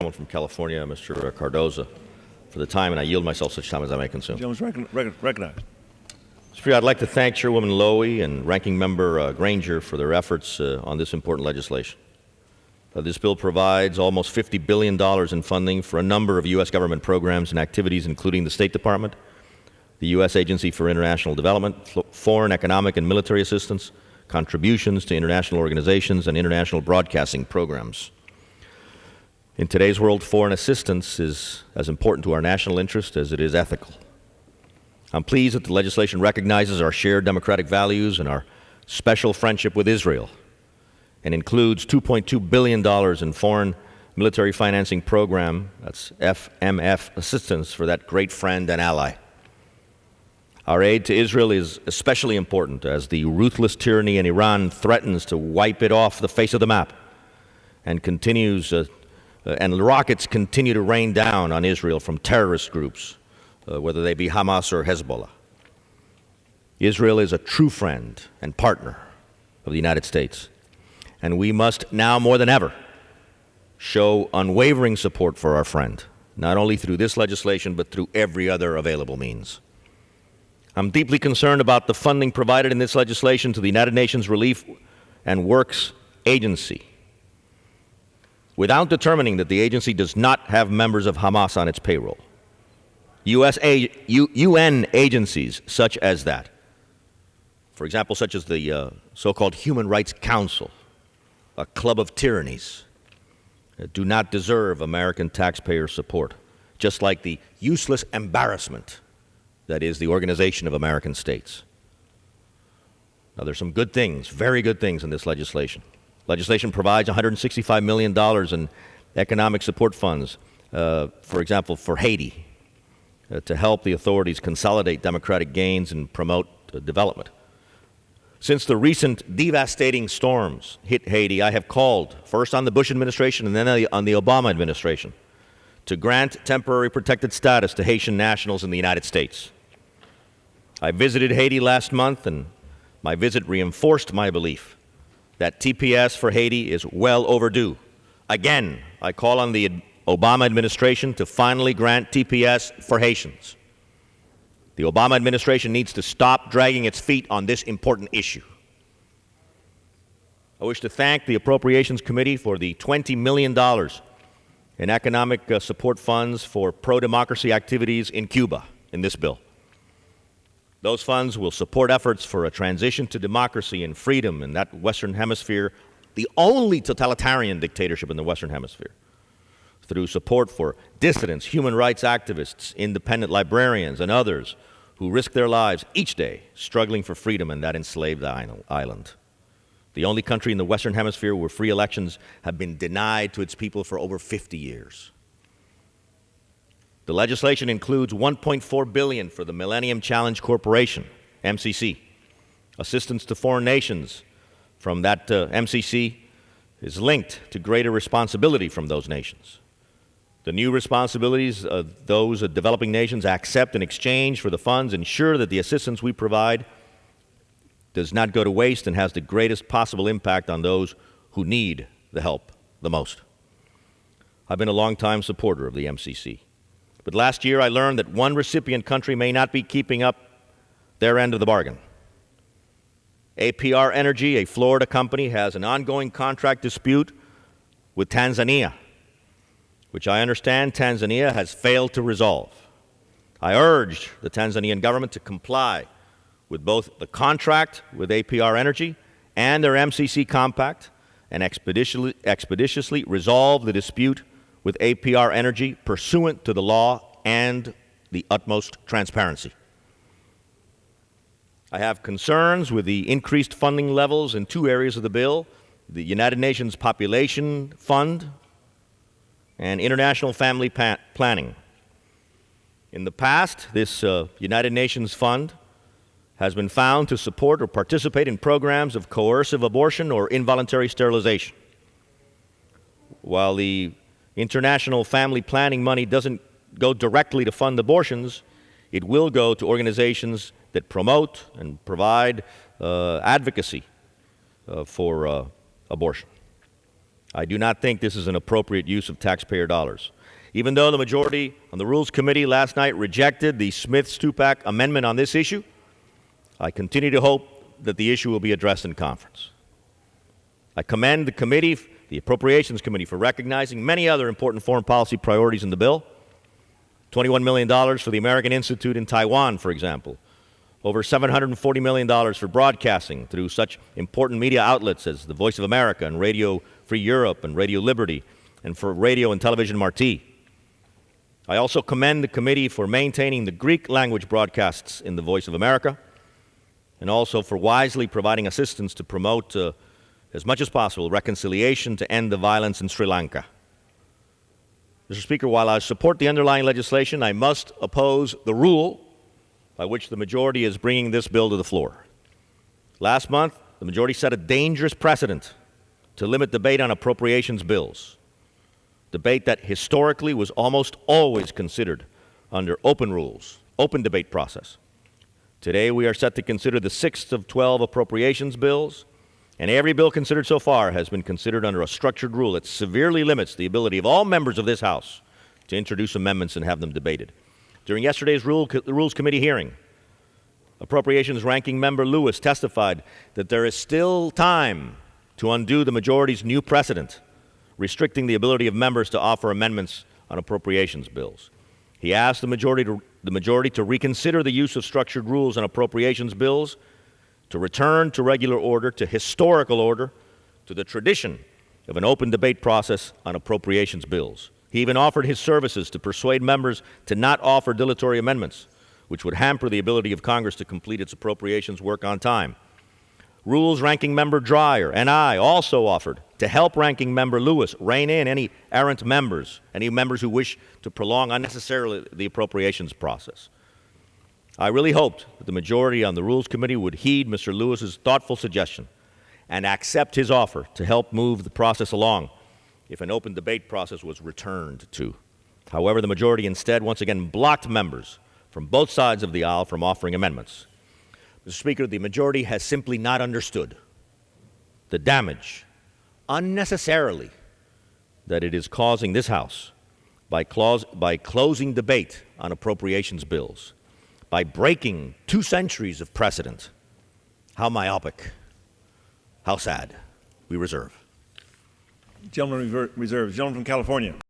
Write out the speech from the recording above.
gentleman from California, Mr. Cardoza, for the time, and I yield myself such time as I may consume. Gentleman's recognized. Mr. Speaker, I'd like to thank Chairwoman Lowy and Ranking Member Granger for their efforts on this important legislation. This bill provides almost $50 billion in funding for a number of U.S. government programs and activities, including the State Department, the U.S. Agency for International Development, foreign economic and military assistance, contributions to international organizations, and international broadcasting programs. In today's world, foreign assistance is as important to our national interest as it is ethical. I'm pleased that the legislation recognizes our shared democratic values and our special friendship with Israel, and includes $2.2 billion in foreign military financing program, that's FMF assistance, for that great friend and ally. Our aid to Israel is especially important as the ruthless tyranny in Iran threatens to wipe it off the face of the map and and rockets continue to rain down on Israel from terrorist groups, whether they be Hamas or Hezbollah. Israel is a true friend and partner of the United States, and we must now more than ever show unwavering support for our friend, not only through this legislation, but through every other available means. I'm deeply concerned about the funding provided in this legislation to the United Nations Relief and Works Agency, without determining that the agency does not have members of Hamas on its payroll. UN agencies such as that, for example, such as the so-called Human Rights Council, a club of tyrannies, do not deserve American taxpayer support, just like the useless embarrassment that is the Organization of American States. Now, there's some good things, very good things in this legislation. Legislation provides $165 million in economic support funds, for example, for Haiti, to help the authorities consolidate democratic gains and promote development. Since the recent devastating storms hit Haiti, I have called, first on the Bush administration and then on the Obama administration, to grant temporary protected status to Haitian nationals in the United States. I visited Haiti last month, and my visit reinforced my belief that TPS for Haiti is well overdue. Again, I call on the Obama administration to finally grant TPS for Haitians. The Obama administration needs to stop dragging its feet on this important issue. I wish to thank the Appropriations Committee for the $20 million in economic support funds for pro-democracy activities in Cuba in this bill. Those funds will support efforts for a transition to democracy and freedom in that Western Hemisphere, the only totalitarian dictatorship in the Western Hemisphere, through support for dissidents, human rights activists, independent librarians, and others who risk their lives each day struggling for freedom in that enslaved island. The only country in the Western Hemisphere where free elections have been denied to its people for over 50 years. The legislation includes $1.4 billion for the Millennium Challenge Corporation, MCC. Assistance to foreign nations from that MCC is linked to greater responsibility from those nations. The new responsibilities those developing nations accept in exchange for the funds ensure that the assistance we provide does not go to waste and has the greatest possible impact on those who need the help the most. I've been a longtime supporter of the MCC. But last year I learned that one recipient country may not be keeping up their end of the bargain. APR Energy, a Florida company, has an ongoing contract dispute with Tanzania, which I understand Tanzania has failed to resolve. I urge the Tanzanian government to comply with both the contract with APR Energy and their MCC compact and expeditiously resolve the dispute with APR Energy pursuant to the law and the utmost transparency. I have concerns with the increased funding levels in two areas of the bill, the United Nations Population Fund and International Family Planning. In the past, this United Nations Fund has been found to support or participate in programs of coercive abortion or involuntary sterilization. While the International Family Planning money doesn't go directly to fund abortions, it will go to organizations that promote and provide advocacy for abortion. I do not think this is an appropriate use of taxpayer dollars. Even though the majority on the Rules Committee last night rejected the Smith-Stupak amendment on this issue, I continue to hope that the issue will be addressed in conference. I commend the committee, the Appropriations Committee, for recognizing many other important foreign policy priorities in the bill. $21 million for the American Institute in Taiwan, for example. Over $740 million for broadcasting through such important media outlets as the Voice of America and Radio Free Europe and Radio Liberty, and for Radio and Television Marti. I also commend the committee for maintaining the Greek language broadcasts in the Voice of America, and also for wisely providing assistance to promote, as much as possible, reconciliation to end the violence in Sri Lanka. Mr. Speaker, while I support the underlying legislation, I must oppose the rule by which the majority is bringing this bill to the floor. Last month, the majority set a dangerous precedent to limit debate on appropriations bills, debate that historically was almost always considered under open rules, open debate process. Today, we are set to consider the 6th of 12 appropriations bills, and every bill considered so far has been considered under a structured rule that severely limits the ability of all members of this House to introduce amendments and have them debated. During yesterday's Rules Committee hearing, Appropriations Ranking Member Lewis testified that there is still time to undo the majority's new precedent, restricting the ability of members to offer amendments on appropriations bills. He asked the majority to reconsider the use of structured rules on appropriations bills, to return to regular order, to historical order, to the tradition of an open debate process on appropriations bills. He even offered his services to persuade members to not offer dilatory amendments, which would hamper the ability of Congress to complete its appropriations work on time. Rules Ranking Member Dreyer and I also offered to help Ranking Member Lewis rein in any errant members, any members who wish to prolong unnecessarily the appropriations process. I really hoped that the majority on the Rules Committee would heed Mr. Lewis's thoughtful suggestion and accept his offer to help move the process along if an open debate process was returned to. However, the majority instead once again blocked members from both sides of the aisle from offering amendments. Mr. Speaker, the majority has simply not understood the damage, unnecessarily, that it is causing this House by closing debate on appropriations bills, by breaking 2 centuries of precedent. How myopic, how sad. We reserve. Gentleman reserves. Gentleman from California.